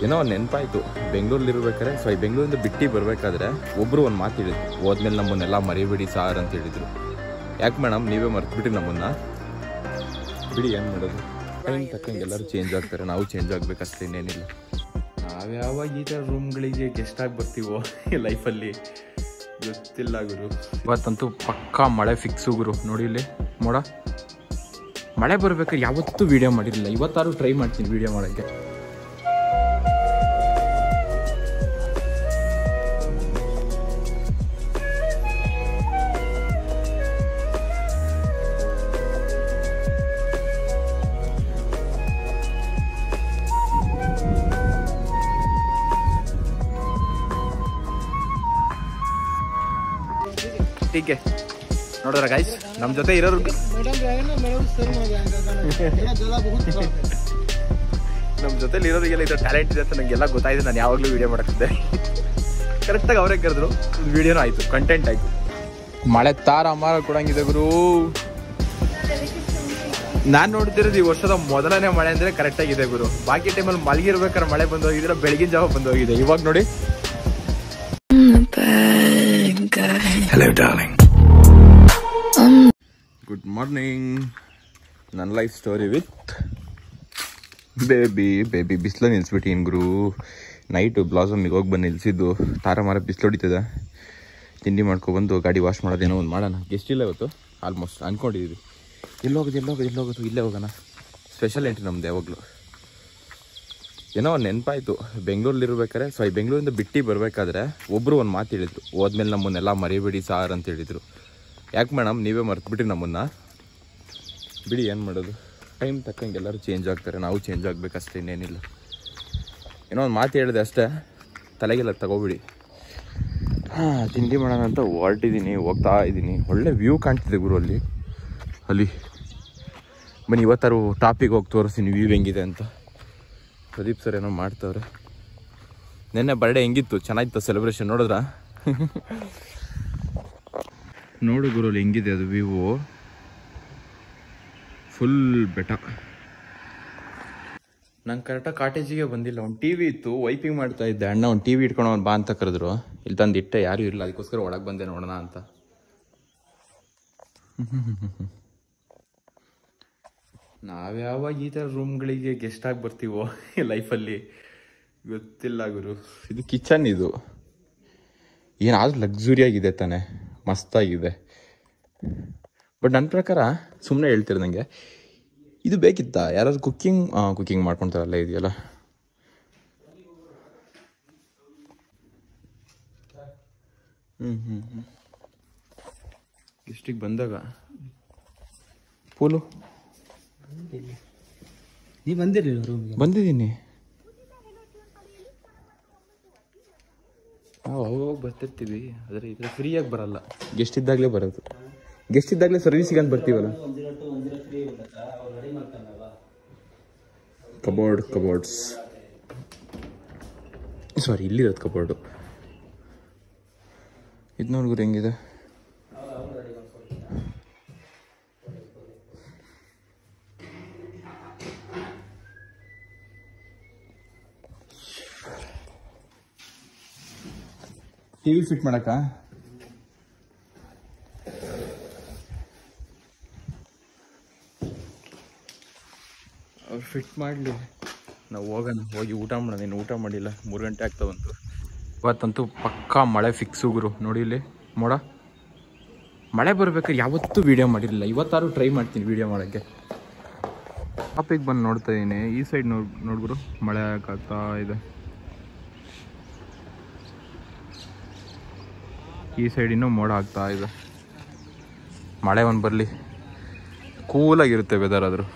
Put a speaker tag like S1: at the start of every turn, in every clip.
S1: ಏನೋ ನೆನಪಾಯಿತು ಬೆಂಗಳೂರಲ್ಲಿರ್ಬೇಕಾದ್ರೆ ಬೆಂಗಳೂರಿಂದ ಬಿಟ್ಟು ಬರಬೇಕಾದ್ರೆ ಒಬ್ಬರು ಒಂದು ಮಾತು ಹೇಳಿದ್ರು, ಹೋದ್ಮೇಲೆ ನಮ್ಮನ್ನೆಲ್ಲ ಮರಿಬೇಡಿ ಸಾರ್ ಅಂತ ಹೇಳಿದರು. ಯಾಕೆ ಮೇಡಮ್ ನೀವೇ ಮರ್ತ್ಬಿಟ್ಟು ನಮ್ಮನ್ನು? ಬಿಡಿ, ಏನು ಮಾಡೋದು, ಟೈಮ್ ತಕ್ಕಂಗೆ ಎಲ್ಲರೂ ಚೇಂಜ್ ಆಗ್ತಾರೆ, ನಾವು ಚೇಂಜ್ ಆಗಬೇಕಷ್ಟೇ, ಇನ್ನೇನಿಲ್ಲ. ನಾವ್ಯಾವಾಗ ಈ ಥರ ರೂಮ್ಗಳಿಗೆ ಗೆಸ್ಟಾಗಿ ಬರ್ತೀವೋ ಲೈಫಲ್ಲಿ ಗೊತ್ತಿಲ್ಲ ಗುರು. ಇವತ್ತಂತೂ ಪಕ್ಕಾ ಮಳೆ ಫಿಕ್ಸು ಗುರು. ನೋಡಿ ಇಲ್ಲಿ ಮೋಡ, ಮಳೆ ಬರ್ಬೇಕಾದ್ರೆ ಯಾವತ್ತೂ ವೀಡಿಯೋ ಮಾಡಿರಲಿಲ್ಲ, ಇವತ್ತಾರು ಟ್ರೈ ಮಾಡ್ತೀನಿ ವೀಡಿಯೋ ಮಾಡೋಕ್ಕೆ. ಟೀಕೆ ನೋಡಿದ್ರ ಗೈಸ್, ನಮ್ಮ ಜೊತೆ ಇರೋರು ನಮ್ಮ ಜೊತೆಲಿ ಇರೋರಿಗೆಲ್ಲ ಇದು ಟ್ಯಾಲೆಂಟ್ ಇದೆ ಅಂತ ನನಗೆಲ್ಲ ಗೊತ್ತಾಯಿತು. ನಾನು ಯಾವಾಗಲೂ ವೀಡಿಯೋ ಮಾಡಕ್ತಿದ್ದೆ, ಕರೆಕ್ಟಾಗಿ ಅವರೇ ಕರೆದ್ರು, ವೀಡಿಯೋನೂ ಆಯಿತು, ಕಂಟೆಂಟ್ ಆಯಿತು. ಮಳೆ ತಾರ ಅಮಾರ ಕೊಡಂಗಿದೆ ಗುರು. ನಾನು ನೋಡ್ತಿರೋದು ಈ ವರ್ಷದ ಮೊದಲನೇ ಮಳೆ ಅಂದರೆ ಕರೆಕ್ಟಾಗಿದೆ ಗುರು. ಬಾಕಿ ಟೈಮಲ್ಲಿ ಮಲಗಿರ್ಬೇಕಾದ್ರೆ ಮಳೆ ಬಂದು ಹೋಗಿದ್ರೆ ಬೆಳಗಿನ ಜಾವ ಬಂದು ಹೋಗಿದೆ. ಇವಾಗ ನೋಡಿ,
S2: Hello darling.
S1: Good morning. ನನ್ನ ಲೈಫ್ ಸ್ಟೋರಿ ವಿತ್ ಬೇಬಿ ಬಿಸಿಲು ನಿಲ್ಸ್ಬಿಟ್ಟಿನ್ ಗುರು. ನೈಟು ಬ್ಲಾಸಮಿಗೆ ಹೋಗಿ ಬಂದು ನಿಲ್ಸಿದ್ದು, ತಾರ ಮಾರ ಬಿಸಿಲು ಹೊಡಿತದೆ. ತಿಂಡಿ ಮಾಡ್ಕೊಬಂದು ಗಾಡಿ ವಾಶ್ ಮಾಡೋದೇನೋ ಒಂದು ಮಾಡೋಣ. ಗೆಸ್ಟ್ ಇಲ್ಲ ಇವತ್ತು, ಆಲ್ಮೋಸ್ಟ್ ಅಂದ್ಕೊಂಡಿದ್ದೀವಿ. ಎಲ್ಲೋಗೋದು ಇಲ್ಲೇ ಹೋಗೋಣ. ಸ್ಪೆಷಲ್ ಎಂಟ್ರಿ ನಮ್ದು ಯಾವಾಗಲೂ. ಏನೋ ನೆನಪಾಯಿತು ಬೆಂಗಳೂರಲ್ಲಿರ್ಬೇಕಾದ್ರೆ ಬೆಂಗಳೂರಿಂದ ಬಿಟ್ಟು ಬರಬೇಕಾದ್ರೆ ಒಬ್ಬರು ಒಂದು ಮಾತು ಹೇಳಿದ್ರು, ಹೋದ್ಮೇಲೆ ನಮ್ಮನ್ನೆಲ್ಲ ಮರಿಬೇಡಿ ಸಾರ್ ಅಂತ ಹೇಳಿದರು. ಯಾಕೆ ಮೇಡಮ್ ನೀವೇ ಮರ್ತ್ಬಿಟ್ಟು ನಮ್ಮನ್ನು? ಬಿಡಿ, ಏನು ಮಾಡೋದು, ಟೈಮ್ ತಕ್ಕಂಗೆ ಎಲ್ಲರೂ ಚೇಂಜ್ ಆಗ್ತಾರೆ, ನಾವು ಚೇಂಜ್ ಆಗಬೇಕಷ್ಟೇ, ಇನ್ನೇನಿಲ್ಲ. ಏನೋ ಒಂದು ಮಾತು ಹೇಳಿದೆ ಅಷ್ಟೇ, ತಲೆಗೆಲ್ಲ ತಗೋಬಿಡಿ. ತಿಂಡಿ ಮಾಡೋಣ ಅಂತ ಹೋಗ್ತಾ ಇದ್ದೀನಿ. ಒಳ್ಳೆ ವ್ಯೂ ಕಾಣ್ತಿದೆ ಗುರು ಅಲ್ಲಿ. ಬನ್ನಿ ಇವತ್ತಾರು ಟಾಪಿಗೆ ಹೋಗಿ ತೋರಿಸ್ತೀನಿ ವ್ಯೂ ಹೆಂಗಿದೆ ಅಂತ. ಪ್ರದೀಪ್ ಸರ್ ಏನೋ ಮಾಡ್ತವ್ರೆ. ನೆನ್ನೆ ಬರ್ಡೇ ಹೆಂಗಿತ್ತು? ಚೆನ್ನಾಗಿತ್ತು ಸೆಲೆಬ್ರೇಷನ್, ನೋಡಿದ್ರಾ? ನೋಡು ಗುರು ಅಲ್ಲಿ ಹೆಂಗಿದೆ ಅದು ವ್ಯೂ, ಫುಲ್ ಬೆಟ್ಟ. ನಂಗೆ ಕರೆಕ್ಟಾಗಿ ಕಾಟೇಜಿಗೆ ಬಂದಿಲ್ಲ. ಒಂದು ಟಿ ವಿ ಇತ್ತು, ವೈಪಿಂಗ್ ಮಾಡ್ತಾ ಇದ್ದೆ. ಅಣ್ಣ ಒಂದು ಟಿ ವಿ ಇಟ್ಕೊಂಡು ಅವ್ನು ಬಾ ಅಂತ ಕರೆದ್ರು. ಇಲ್ಲಿ ತಂದು ಇಟ್ಟೆ, ಯಾರೂ ಇರಲಿಲ್ಲ, ಅದಕ್ಕೋಸ್ಕರ ಒಳಗೆ ಬಂದೆ ನೋಡೋಣ ಅಂತ. ನಾವ್ಯಾವಾಗ ಈ ಥರ ರೂಮ್ಗಳಿಗೆ ಗೆಸ್ಟಾಗಿ ಬರ್ತೀವೋ ಲೈಫಲ್ಲಿ ಗೊತ್ತಿಲ್ಲ ಗುರು. ಇದು ಕಿಚನ್, ಇದು ಏನಾದರೂ ಲಕ್ಸುರಿಯಾಗಿದೆ ತಾನೆ, ಮಸ್ತಾಗಿದೆ. ಬಟ್ ನನ್ನ ಪ್ರಕಾರ ಸುಮ್ಮನೆ ಹೇಳ್ತಿರೋದಂಗೆ ಇದು ಬೇಕಿತ್ತಾ? ಯಾರಾದ್ರು ಕುಕ್ಕಿಂಗ್ ಮಾಡ್ಕೊತಾರಲ್ಲ, ಇದೆಯಲ್ಲ. ಗೆಸ್ಟಿಗೆ ಬಂದಾಗ ಪೂಲು
S3: ನೀ ಬಂದಿರಲಿಲ್ಲ ರೂಮ್ಗೆ?
S1: ಬಂದಿದ್ದೀನಿ, ನಾವು ಅವಾಗ ಬರ್ತಿರ್ತೀವಿ, ಆದರೆ ಇದ್ರೆ ಫ್ರೀಯಾಗಿ ಬರಲ್ಲ. ಗೆಸ್ಟ್ ಇದ್ದಾಗಲೇ ಬರೋದು, ಗೆಸ್ಟ್ ಇದ್ದಾಗಲೇ ಸರ್ವಿಸಿಗೆ ಅಂತ ಬರ್ತೀವಲ್ಲ. ಕಬೋರ್ಡ್ಸ್ ಸಾರಿ, ಇಲ್ಲಿರೋದು ಕಬೋರ್ಡು. ಇದು ನೋಡ್ಗುರು ಹೆಂಗಿದೆ. ಟಿವಿ ಫಿಟ್ ಮಾಡಕ್ಕ ಅವ್ರು ಫಿಟ್ ಮಾಡಲಿ, ನಾವು ಹೋಗೋಣ, ಹೋಗಿ ಊಟ ಮಾಡೋಣ. ಇನ್ನು ಊಟ ಮಾಡಿಲ್ಲ, 3 ಗಂಟೆ ಆಗ್ತಾ ಬಂತು. ಇವತ್ತಂತೂ ಪಕ್ಕಾ ಮಳೆ ಫಿಕ್ಸು ಗುರು. ನೋಡಿ ಇಲ್ಲಿ ಮೋಡ, ಮಳೆ ಬರ್ಬೇಕಾದ್ರೆ ಯಾವತ್ತೂ ವೀಡಿಯೋ ಮಾಡಿರಲಿಲ್ಲ, ಇವತ್ತಾರು ಟ್ರೈ ಮಾಡ್ತೀನಿ ವೀಡಿಯೋ ಮಾಡೋಕ್ಕೆ. ಟಾಪಿಗೆ ಬಂದು ನೋಡ್ತಾ ಇದ್ದೀನಿ. ಈ ಸೈಡ್ ನೋಡ್ಗುರು ಮಳೆ ಆಗ್ತಾ ಇದೆ. ಈ ಸೈಡ್ ಇನ್ನೂ ಮೋಡ ಆಗ್ತಾ ಇದೆ. ಮಳೆ ಒಂದು ಬರಲಿ, ಕೂಲಾಗಿರುತ್ತೆ ವೆದರ್ ಆದರೂ.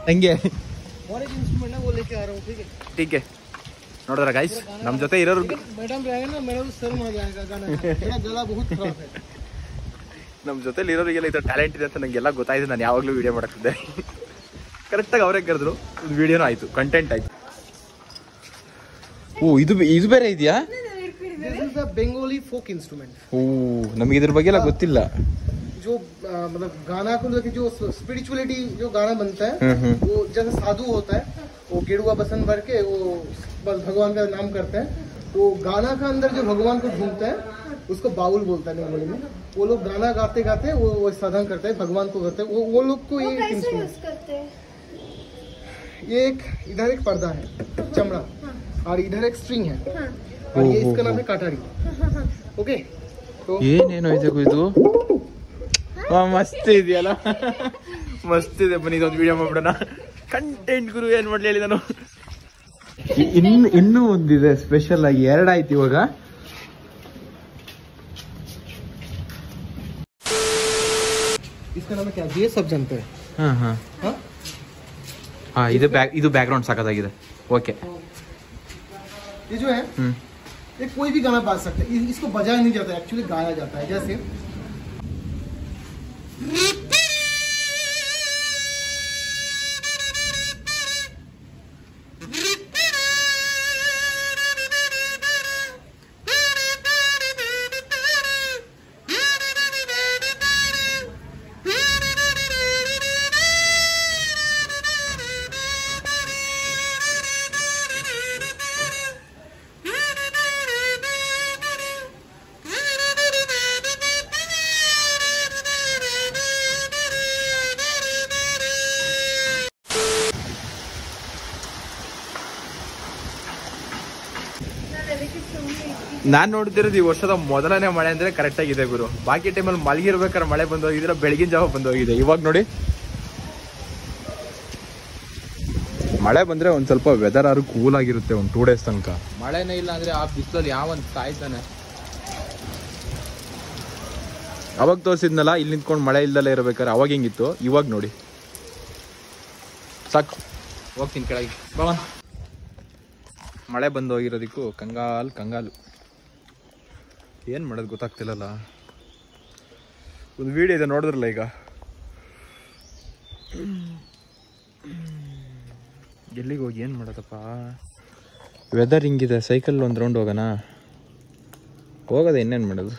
S1: ಹಂಗೆ
S3: और एक इंस्ट्रूमेंट है वो लेके आ रहा हूँ, ठीक है?
S1: ठीक है ನೋಡಿದ್ರ ಗೈಸ್ ನಮ್ಮ ಜೊತೆ ಇರೋರು
S3: मैडम रहेगा ना, मेरा तो शर्म आ जाएगा गाना मेरा गला बहुत खराब है.
S1: ನಮ್ಮ ಜೊತೆಲಿ ಇರೋರಿಗೆಲ್ಲ ಇದು ಟ್ಯಾಲೆಂಟ್ ಇದೆ ಅಂತ ನಂಗೆಲ್ಲ ಗೊತ್ತಾಯ್ತು. ನಾನು ಯಾವಾಗಲೂ ವಿಡಿಯೋ ಮಾಡ್ತಿದ್ದೆ. ಕರೆಕ್ಟಾಗಿ ಅವರೇ ಕರೆದ್ರು, ಒಂದು ವಿಡಿಯೋನೂ ಆಯಿತು, ಕಂಟೆಂಟ್ ಆಯಿತು. ಓ ಇದು ಬೇರೆ ಇದೆಯಾ?
S3: This is a Bengali folk instrument.
S1: ಓ ನಮಗೆ ಇದ್ರ ಬಗ್ಗೆ ಎಲ್ಲ ಗೊತ್ತಿಲ್ಲ.
S3: जो मतलब गाना को लेके जो स्पिरिचुअलिटी जो गाना बनता है वो जैसे साधु होता है वो गेरुआ बसन भर के वो बस भगवान का नाम करते हैं. वो गाना का अंदर जो भगवान को ढूंढता है उसको बाउल बोलता है बंगाली में. वो लोग गाना गाते गाते वो साधन करते हैं, भगवान को करते हैं. वो लोग को ये इंस्ट्रूमेंट, ये एक इधर एक पर्दा है चमड़ा और इधर एक स्ट्रिंग है और ये इसका नाम है काटारी. ओके तो
S1: ಏನೇನೋ ಇದೆ ಇದು? ಮಸ್ತ್ ಇದೆಯಲ್ಲ, ಮಸ್ತ್ ಇದೆ. ಬನ್ನಿ ಇದೊಂದು ವಿಡಿಯೋ ಮಾಡ್ಬಿಡೋಣ. ಕಂಟೆಂಟ್ ಗುರು ಏನ್ ಮಾಡ್ಲಿ ಹೇಳಿ ನಾನು. ಇನ್ನೂ ಒಂದಿದೆ ಸ್ಪೆಷಲ್ ಆಗಿ, ಎರಡಾಯ್ತು ಇವಾಗ.
S3: इसका नाम क्या? ये सब जानते हैं.
S1: ಇದು ಬ್ಯಾಕ್ಗ್ರೌಂಡ್ ಸಾಕಾಗಿದೆ. ಓಕೆ
S3: ये जो है ये कोई भी गाना बजा सकता है. इसको बजाया नहीं जाता, एक्चुअली गाया जाता है. जैसे
S1: ನಾನ್ ನೋಡ್ತಿರೋದು ಈ ವರ್ಷದ ಮೊದಲನೇ ಮಳೆ ಅಂದ್ರೆ ಕರೆಕ್ಟ್ ಆಗಿದೆ ಗುರು. ಬಾಕಿ ಟೈಮಲ್ಲಿ ಮಲಗಿರ್ಬೇಕಾದ್ರೆ ಮಳೆ ಬಂದು ಹೋಗಿದ್ರೆ, ಬೆಳಗಿನ ಜಾವ ಬಂದು ಹೋಗಿದೆ. ಇವಾಗ ನೋಡಿ ಮಳೆ ಬಂದ್ರೆ ಒಂದ್ ಸ್ವಲ್ಪ ವೆದರ್ ಆದ್ರೂ ಕೂಲ್ ಆಗಿರುತ್ತೆ ಒಂದು 2 days ತನಕ. ಮಳೆನೇ ಇಲ್ಲ ಅಂದ್ರೆ ಆ ಬಿಸಿಲಲ್ಲಿ ಯಾವಂತ ಸಾಯ್ತಾನೆ. ಅವಾಗ ತೋರಿಸಿದ್ನಲ್ಲ ಇಲ್ಲಿ ನಿಂತ್ಕೊಂಡು ಮಳೆ ಇಲ್ದಲ್ಲೇ ಇರ್ಬೇಕಾದ್ರೆ, ಅವಾಗ ಹೆಂಗಿತ್ತು, ಇವಾಗ ನೋಡಿ ಸಾಕು. ಹೋಗ್ತೀನಿ ಕೆಳಗೆ. ಮಳೆ ಬಂದು ಹೋಗಿರೋದಕ್ಕೂ ಕಂಗಾಲು. ಏನು ಮಾಡೋದು ಗೊತ್ತಾಗ್ತಿಲ್ಲಲ್ಲ. ಒಂದು ವಿಡಿಯೋ ಇದೆ ನೋಡಿದ್ರಲ್ಲ ಈಗ. ಎಲ್ಲಿಗೆ ಹೋಗಿ ಏನು ಮಾಡೋದಪ್ಪ? ವೆದರ್ ಹಿಂಗಿದೆ, ಸೈಕಲ್ ಒಂದು ರೌಂಡ್ ಹೋಗೋಣ. ಹೋಗೋದೆ ಇನ್ನೇನು ಮಾಡೋದು.